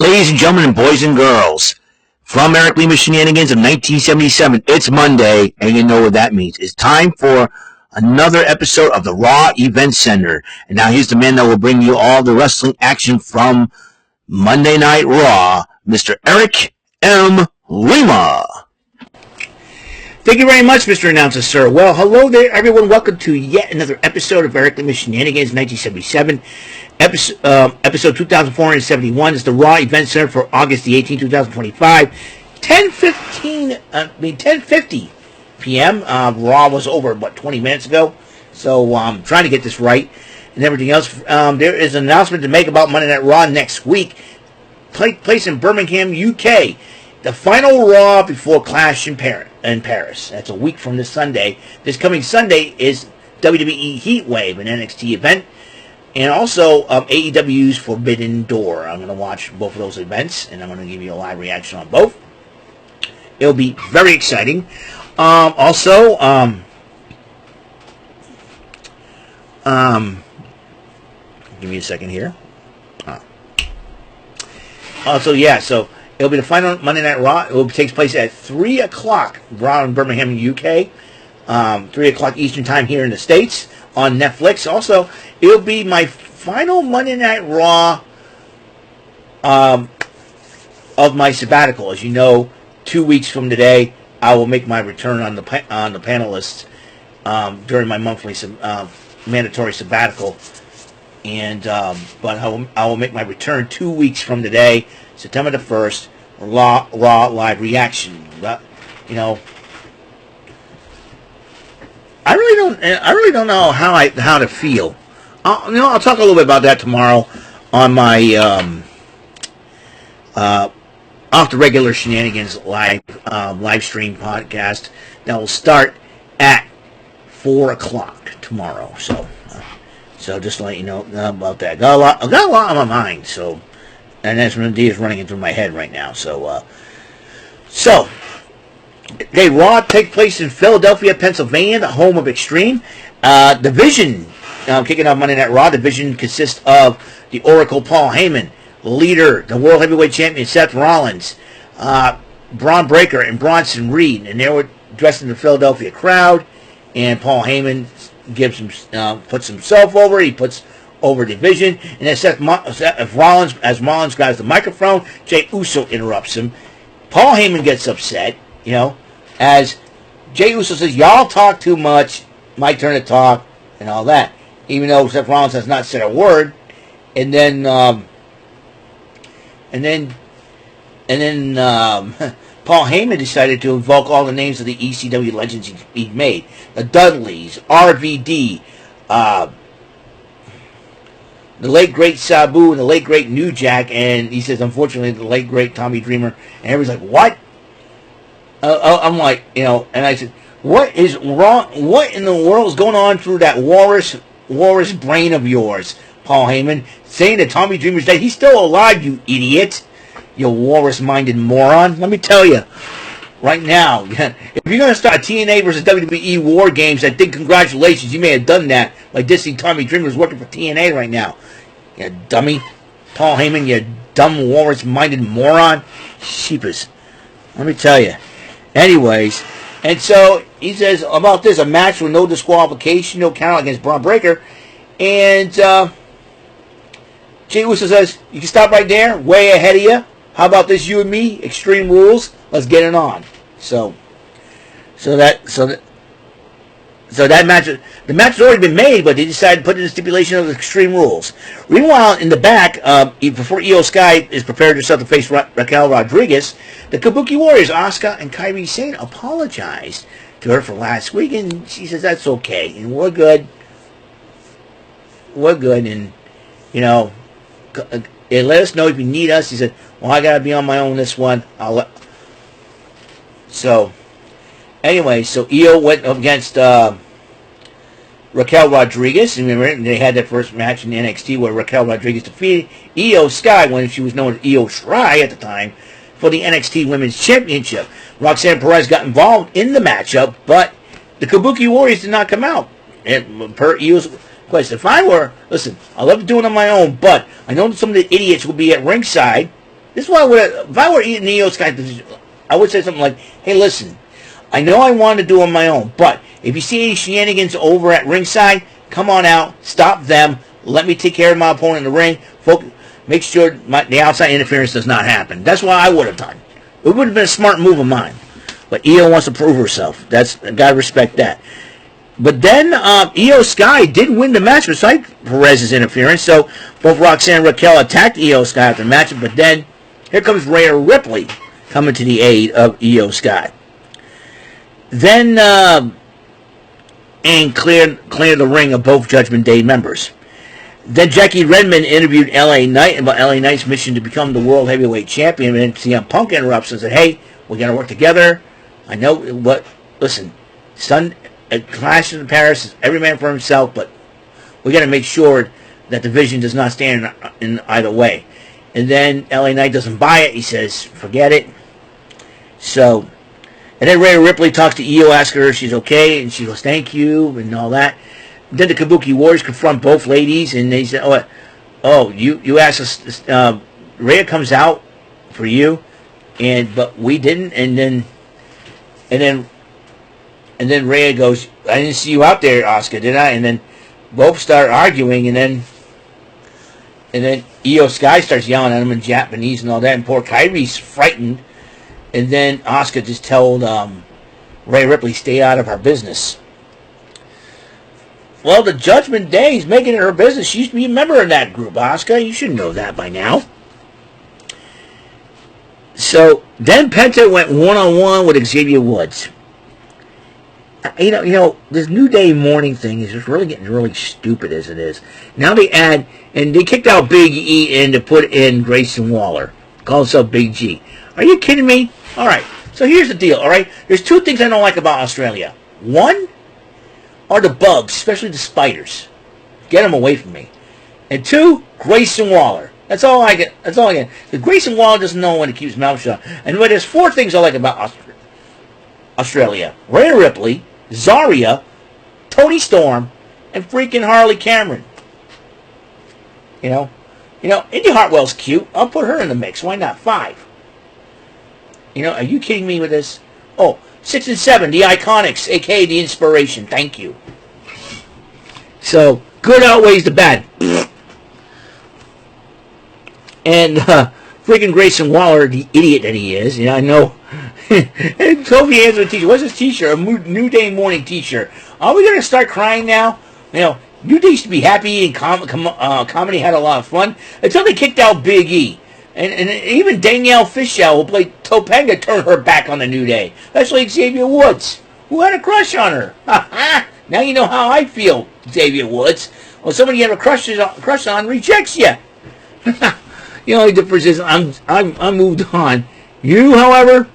Ladies and gentlemen, boys and girls, from Eric Lima Shenanigans of 1977, it's Monday, and you know what that means. It's time for another episode of the Raw Event Center. And now here's the man that will bring you all the wrestling action from Monday Night Raw, Mr. Eric M. Lima. Thank you very much, Mr. Announcer, sir. Well, hello there, everyone. Welcome to yet another episode of Eric Lima Shenanigans, 1977. Episode 2471 is the Raw Event Center for August the 18th, 2025. 10:50 p.m. Raw was over, 20 minutes ago? So I'm trying to get this right and everything else. There is an announcement to make about Monday Night Raw next week. Place in Birmingham, UK. The final Raw before Clash in Paris. That's a week from this Sunday. This coming Sunday is WWE Heatwave, an NXT event. And also AEW's Forbidden Door. I'm going to watch both of those events, and I'm going to give you a live reaction on both. It'll be very exciting. Also, give me a second here. So it'll be the final Monday Night Raw. It takes place at 3 o'clock, Raw in Birmingham, UK. 3 o'clock Eastern Time here in the States on Netflix. Also, it'll be my final Monday Night Raw of my sabbatical. As you know, 2 weeks from today, I will make my return on the panelists during my monthly mandatory sabbatical. And but I will make my return 2 weeks from today, September the 1st, Raw live reaction. But, I really don't know how to feel. I'll talk a little bit about that tomorrow on my off the regular Shenanigans live stream podcast that will start at 4 o'clock tomorrow. So just to let you know about that. Got a lot on my mind. So, and that's one idea is running through my head right now. So. Okay, Raw takes place in Philadelphia, Pennsylvania, the home of Extreme. Division, kicking off Monday Night Raw. Division consists of the Oracle Paul Heyman, leader, the World Heavyweight Champion Seth Rollins, Braun Breaker, and Bronson Reed. And they were dressed in the Philadelphia crowd. And Paul Heyman puts himself over. He puts over Division. And then as Rollins grabs the microphone, Jey Uso interrupts him. Paul Heyman gets upset. As Jey Uso says, y'all talk too much, my turn to talk, and all that. Even though Seth Rollins has not said a word. And then Paul Heyman decided to invoke all the names of the ECW legends he'd made. The Dudleys, RVD, the late great Sabu, and the late great New Jack, and he says, unfortunately, the late great Tommy Dreamer. And everybody's like, what? I'm like, and I said, what is wrong? What in the world is going on through that walrus brain of yours, Paul Heyman? Saying that Tommy Dreamer's dead. He's still alive, you idiot. You walrus-minded moron. Let me tell you, right now, if you're going to start TNA versus WWE War Games, I think congratulations, you may have done that by dissing Tommy Dreamer's working for TNA right now. You dummy. Paul Heyman, you dumb walrus-minded moron. Sheepers. Let me tell you. Anyways, and so he says about this, a match with no disqualification, no count against Braun Breaker. And Jey Uso says, you can stop right there, way ahead of you. How about this, you and me? Extreme Rules. Let's get it on. So that match, the match has already been made, but they decided to put in the stipulation of the Extreme Rules. Meanwhile, in the back, before Io Sky is prepared herself to face Raquel Rodriguez, the Kabuki Warriors, Asuka and Kairi Sane, apologized to her for last week, and she says that's okay, and we're good. And let us know if you need us. He said, well, I gotta be on my own this one. So Io went up against Raquel Rodriguez. And remember, they had that first match in NXT where Raquel Rodriguez defeated Io Sky when she was known as Io Shirai at the time for the NXT Women's Championship. Roxanne Perez got involved in the matchup, but the Kabuki Warriors did not come out. And per Io's question, listen, I love to do it on my own, but I know that some of the idiots will be at ringside This is why if I were in the Io Sky position, I would say something like, hey, listen, I know I want to do it on my own, but if you see any shenanigans over at ringside, come on out, stop them, let me take care of my opponent in the ring, make sure the outside interference does not happen. That's what I would have done. It would have been a smart move of mine. But Io wants to prove herself. Gotta respect that. But then Io Sky did win the match despite Perez's interference. So both Roxanne and Raquel attacked Io Sky after the match. But then here comes Rhea Ripley coming to the aid of Io Sky. Then and cleared the ring of both Judgment Day members. Then Jackie Redmond interviewed LA Knight about LA Knight's mission to become the World Heavyweight Champion. And CM Punk interrupts and said, hey, we're going to work together. I know what, listen, Clash in Paris is every man for himself, but we got to make sure that the vision does not stand in either way. And then LA Knight doesn't buy it. He says, forget it. So, and then Rhea Ripley talks to Io, asks her if she's okay, and she goes, thank you, and all that. Then the Kabuki Warriors confront both ladies, and they say, you asked us, Rhea comes out for you, but we didn't, and then Rhea goes, I didn't see you out there, Asuka, did I? And then both start arguing, and then Io Sky starts yelling at him in Japanese and all that, and poor Kairi's frightened. And then Asuka just told Rhea Ripley, stay out of her business. Well, the Judgment Day is making it her business. She used to be a member of that group, Asuka. You should know that by now. So then Penta went one-on-one with Xavier Woods. You know, this New Day morning thing is just really getting really stupid as it is. Now they add, and they kicked out Big E in to put in Grayson Waller. Call himself Big G. Are you kidding me? All right. So here's the deal, all right? There's two things I don't like about Australia. One are the bugs, especially the spiders. Get them away from me. And two, Grayson Waller. That's all I get. Because Grayson Waller doesn't know when to keep his mouth shut. And there's four things I like about Australia. Rhea Ripley, Zarya, Toni Storm, and freaking Harley Cameron. You know, Indy Hartwell's cute. I'll put her in the mix. Why not? 5. Are you kidding me with this? Oh, 6 and 7, the Iconics, a.k.a. the Inspiration. Thank you. So, good outweighs the bad. And freaking Grayson Waller, the idiot that he is, I know. And Kofi answered a t-shirt. What's his t-shirt? A New Day morning t-shirt. Are we going to start crying now? New Day used to be happy and comedy had a lot of fun until they kicked out Big E. And even Danielle Fishel, who played Topanga, turned her back on the New Day. That's like Xavier Woods, who had a crush on her. Now you know how I feel, Xavier Woods. Well, somebody you have a crush on rejects you. The only difference is I'm moved on. You, however,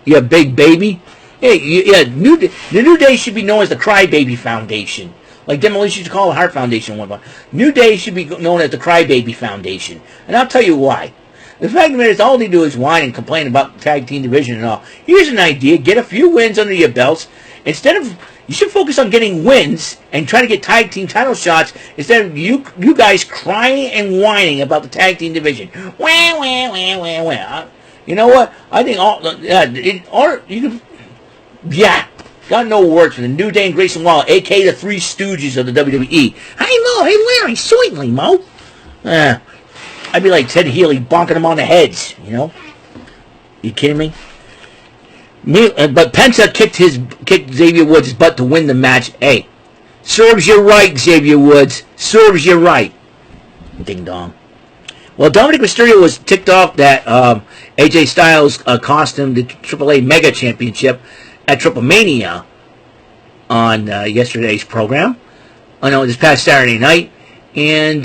you big baby. Hey, the New Day should be known as the Crybaby Foundation. Like Demolition used to call the Heart Foundation one time. New Day should be known as the Crybaby Foundation. And I'll tell you why. The fact of the matter is, all they do is whine and complain about the tag team division and all. Here's an idea. Get a few wins under your belts. You should focus on getting wins and trying to get tag team title shots instead of you guys crying and whining about the tag team division. Wah, wah, wah, wah, wah. You know what? I think got no words for the New Day and Grayson Waller, a.k.a. the Three Stooges of the WWE. Hey, Mo. Hey, Larry. Sweetly, Mo. I'd be like Ted Healy bonking them on the heads, You kidding me? But Penta kicked Xavier Woods' butt to win the match. Hey, serves you right, Xavier Woods. Serves you right. Ding dong. Well, Dominic Mysterio was ticked off that AJ Styles cost him the AAA Mega Championship at TripleMania on yesterday's program. This past Saturday night, and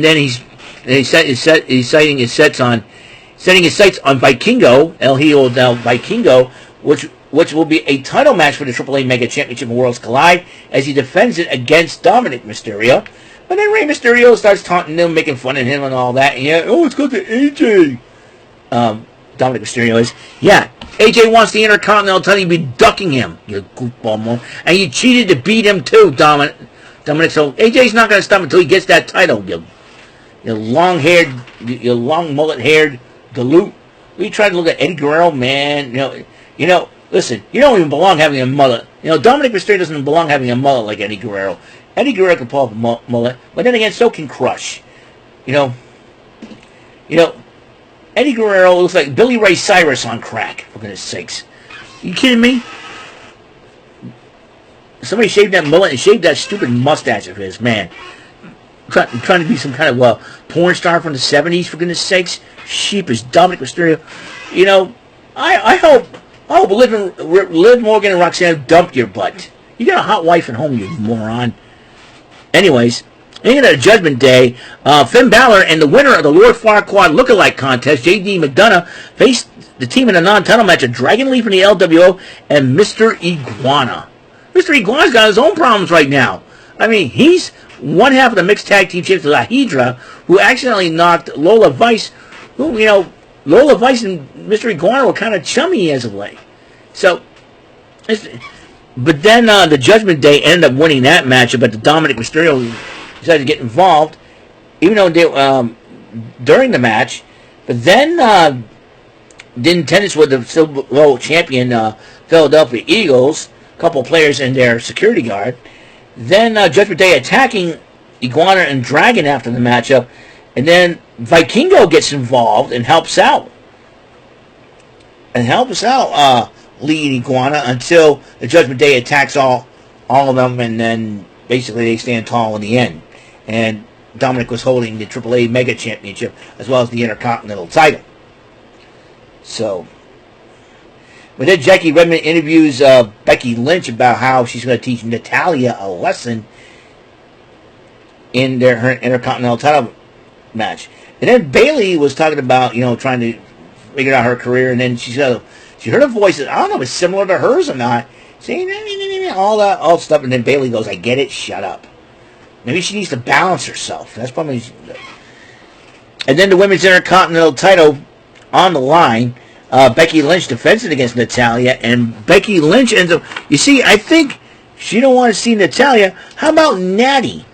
then he's setting his sights on Vikingo, El Hijo del Vikingo, which will be a title match for the AAA Mega Championship in Worlds Collide as he defends it against Dominic Mysterio. But then Rey Mysterio starts taunting him, making fun of him and all that. And it's got the AJ. Dominic Mysterio is, AJ wants the Intercontinental title. You'd be ducking him, you goofball mo. And you cheated to beat him too, Dominic. So AJ's not going to stop until he gets that title, you long-haired, you long mullet-haired galoot. We tried to look at Eddie Guerrero, man. Listen, you don't even belong having a mullet. Dominic Mysterio doesn't belong having a mullet like Eddie Guerrero. Eddie Guerrero can pull off a mullet, but then again, so can Crush. Eddie Guerrero looks like Billy Ray Cyrus on crack, for goodness sakes. You kidding me? Somebody shaved that mullet and shaved that stupid mustache of his, man. Trying to be some kind of porn star from the 70s, for goodness sakes. Sheepish Dominic Mysterio. I hope Liv Morgan and Roxanne dumped your butt. You got a hot wife at home, you moron. Anyways, in a Judgment Day, Finn Balor and the winner of the Lord Farquaad lookalike contest, J.D. McDonough, faced the team in a non-title match of Dragon Lee from the LWO and Mr. Iguana. Mr. Iguana's got his own problems right now. I mean, he's one half of the mixed tag team champions of La Hydra, who accidentally knocked Lola Vice, Lola Vice and Mr. Iguana were kind of chummy as of late. So, but then the Judgment Day ended up winning that matchup, but the Dominic Mysterio decided to get involved, even though they, during the match. But then did tennis with the Silver Bowl champion Philadelphia Eagles, a couple players and their security guard. Then Judgment Day attacking Iguana and Dragon after the matchup, and then Vikingo gets involved and helps out. Lee and Iguana until the Judgment Day attacks all of them, and then basically they stand tall in the end. And Dominic was holding the AAA Mega Championship as well as the Intercontinental title. So, but then Jackie Redmond interviews Becky Lynch about how she's going to teach Natalya a lesson in her Intercontinental title match. And then Bayley was talking about, trying to figure out her career, and then she heard a voice that I don't know if it's similar to hers or not, saying all stuff, and then Bayley goes, "I get it, shut up." Maybe she needs to balance herself. That's probably. And then the women's Intercontinental title on the line. Becky Lynch defends it against Natalya, and Becky Lynch ends up. You see, I think she don't want to see Natalya. How about Natty?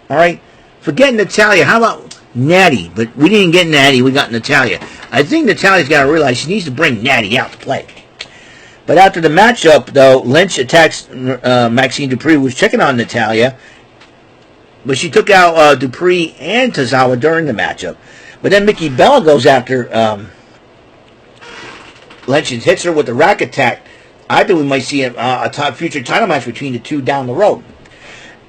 All right, forget Natalya. How about Natty? But we didn't get Natty. We got Natalya. I think Natalya's got to realize she needs to bring Natty out to play. But after the matchup, though, Lynch attacks Maxine Dupree, who was checking on Natalya. But she took out Dupree and Tozawa during the matchup. But then Mickey Bella goes after Lynch and hits her with the rack attack. I think we might see a future title match between the two down the road.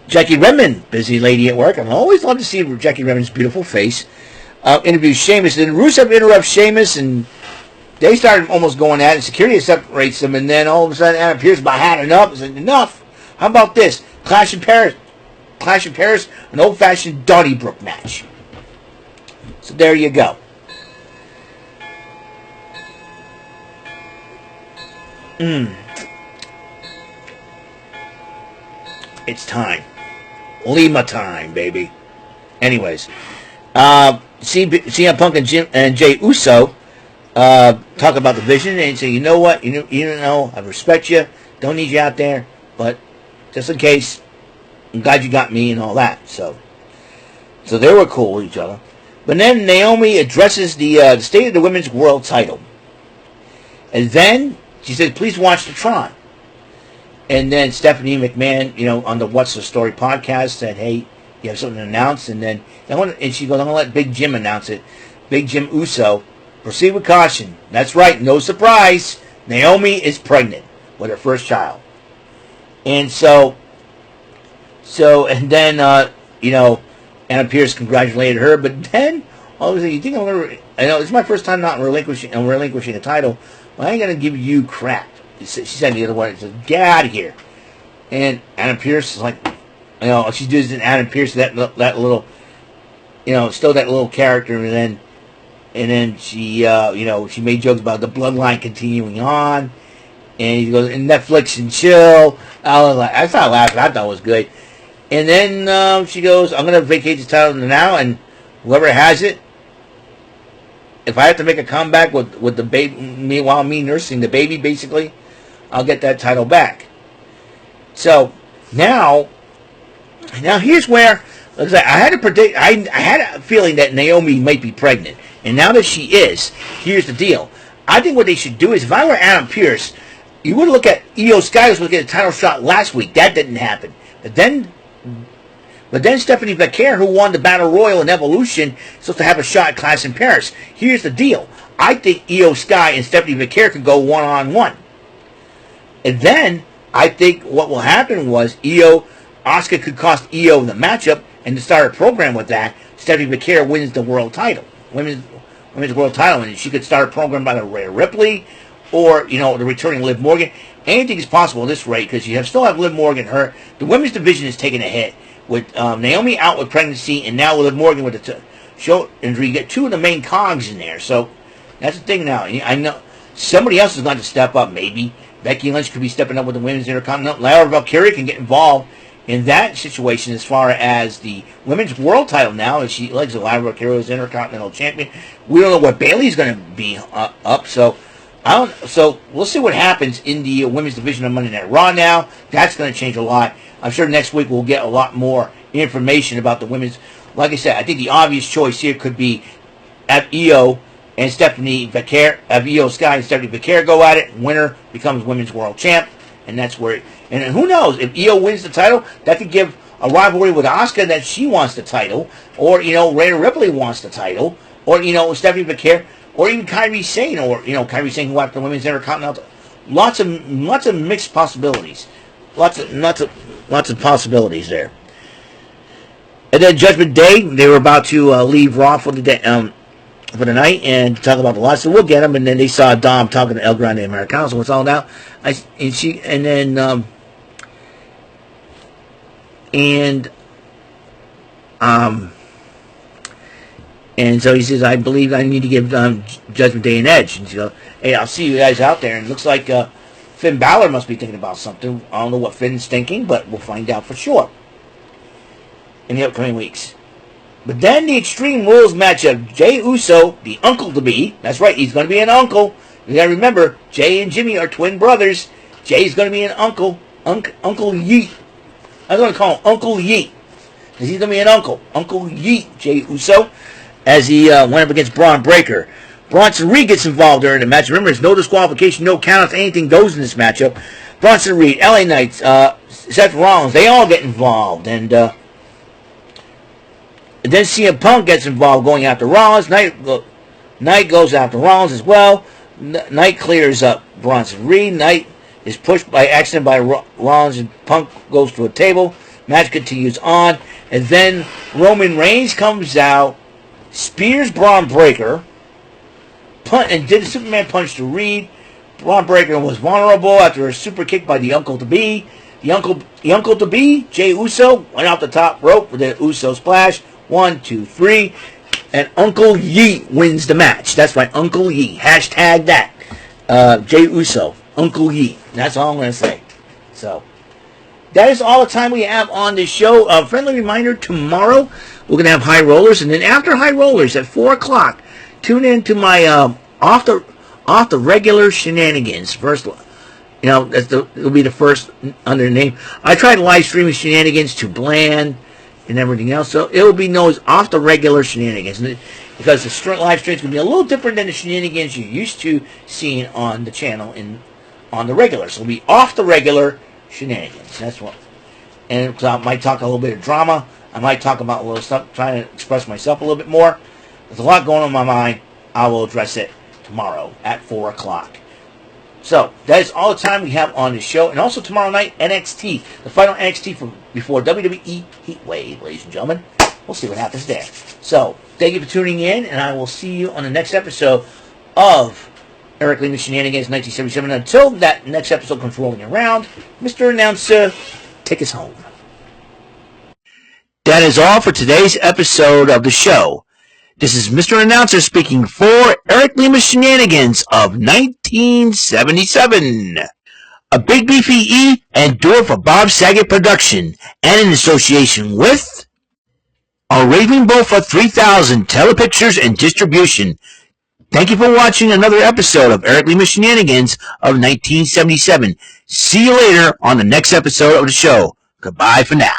Jackie Redmond, busy lady at work. I always love to see Jackie Redmond's beautiful face. Interviews Sheamus. Then Rusev interrupts Sheamus, and they started almost going at it. Security separates them, and then all of a sudden Adam Pearce about had enough and said, "Enough. How about this? Clash in Paris, an old-fashioned Donnybrook match." So there you go. It's time. Lima time, baby. Anyways, CM Punk and Jey Uso talk about the vision and say, "You know what? You know, I respect you. Don't need you out there, but just in case, I'm glad you got me and all that." So they were cool with each other. But then Naomi addresses the state of the women's world title, and then she said, "Please watch the Tron." And then Stephanie McMahon, on the What's the Story podcast said, "Hey, you have something to announce?" And then she goes, "I'm going to let Big Jim announce it." Big Jim Uso, proceed with caution. That's right, no surprise. Naomi is pregnant with her first child. And and then, Anna Pierce congratulated her. But then, all of a sudden, you think I'm going to, I know, it's my first time not relinquishing a title. Well, I ain't going to give you crap. She said the other one, she said, "Get out of here." And Anna Pierce is like, she does an Anna Pierce, that little, still that little character, and then she, she made jokes about the bloodline continuing on, and he goes, "And Netflix and chill." I started laughing. I thought it was good. And then she goes, "I'm going to vacate the title now, and whoever has it, if I have to make a comeback with the baby, meanwhile me nursing the baby, basically, I'll get that title back." So now here's where Looks like I had to predict. I had a feeling that Naomi might be pregnant, and now that she is, here's the deal. I think what they should do is, if I were Adam Pearce, you would look at Io Sky was going to get a title shot last week. That didn't happen. But then Stephanie Vaquer, who won the Battle Royal in Evolution, is supposed to have a shot at Clash in Paris. Here's the deal. I think Io Sky and Stephanie Vaquer could go one-on-one. And then I think what will happen was Asuka could cost Io the matchup, and to start a program with that, Stephanie Vaquer wins the world title, women's world title, and she could start a program by the Rhea Ripley, or the returning Liv Morgan. Anything is possible at this rate because you still have Liv Morgan hurt. The women's division is taking a hit with Naomi out with pregnancy, and now Liv Morgan with the shoulder injury. You get two of the main cogs in there, so that's the thing now. I know somebody else is going to step up. Maybe Becky Lynch could be stepping up with the women's Intercontinental. Lara Valkyrie can get involved in that situation as far as the women's world title now, as she legs Lara Valkyrie as Intercontinental Champion. We don't know what Bayley's going to be up, so we'll see what happens in the women's division of Monday Night Raw now. That's going to change a lot. I'm sure next week we'll get a lot more information about the women's. Like I said, I think the obvious choice here could be have Io and Stephanie Vaquer, have Io Sky and Stephanie Vaquer go at it. Winner becomes women's world champ, and that's where. And who knows, if Io wins the title, that could give a rivalry with Asuka that she wants the title, or Rhea Ripley wants the title, or Stephanie Vaquer, or even Kairi Sane, or Kairi Sane who won the women's Intercontinental. Lots of mixed possibilities. Lots of possibilities there. And then Judgment Day, they were about to leave Raw for the day, for the night and talk about the loss. So we'll get them. And then they saw Dom talking to El Grande Americano. So what's all about? And so he says, I believe I need to give Judgment Day an edge. And she goes, hey, I'll see you guys out there. And it looks like Finn Balor must be thinking about something. I don't know what Finn's thinking, but we'll find out for sure in the upcoming weeks. But then the Extreme Rules matchup, Jey Uso, the uncle-to-be. That's right, he's going to be an uncle. You got to remember, Jey and Jimmy are twin brothers. Jey's going to be an uncle. Uncle Yeet. I'm going to call him Uncle Yeet, because he's going to be an uncle. Uncle Yeet, Jey Uso, as he went up against Braun Breaker. Bronson Reed gets involved during the match. Remember, there's no disqualification, no count-outs, anything goes in this matchup. Bronson Reed, LA Knight, Seth Rollins, they all get involved. And then CM Punk gets involved going after Rollins. Knight goes after Rollins as well. Knight clears up Bronson Reed. Knight is pushed by accident by Rollins, and Punk goes to a table. Match continues on. And then Roman Reigns comes out, spears Braun Breaker, and did a Superman punch to Reed. Braun Breaker was vulnerable after a super kick by the uncle-to-be. The uncle-to-be, Jey Uso, went off the top rope with an Uso splash. 1, 2, 3. And Uncle Yeet wins the match. That's right, Uncle Yeet. Hashtag that. Jey Uso, Uncle Yeet. That's all I'm going to say. So, that is all the time we have on this show. A friendly reminder, tomorrow we're going to have High Rollers. And then after High Rollers at 4 o'clock, tune in to my off the regular Shenanigans. First, it'll be the first under the name. I tried live streaming Shenanigans to Bland and everything else, so it will be known as Off the Regular Shenanigans, because the live stream is going to be a little different than the Shenanigans you're used to seeing on the channel on the regular. So it'll be Off the Regular Shenanigans. That's what. And I might talk a little bit of drama. I might talk about a little stuff, trying to express myself a little bit more. There's a lot going on in my mind. I will address it tomorrow at 4 o'clock. So, that is all the time we have on the show. And also tomorrow night, NXT. The final NXT before WWE Heatwave, ladies and gentlemen. We'll see what happens there. So, thank you for tuning in, and I will see you on the next episode of Eric Lima Shenanigans 1977. Until that next episode comes rolling around, Mr. Announcer, take us home. That is all for today's episode of the show. This is Mr. Announcer speaking for Eric Lima Shenanigans of 1977. A Big Beefy E and do it for Bob Saget production, and in association with a Raving Bull for 3000 Telepictures and Distribution. Thank you for watching another episode of Eric Lima Shenanigans of 1977. See you later on the next episode of the show. Goodbye for now.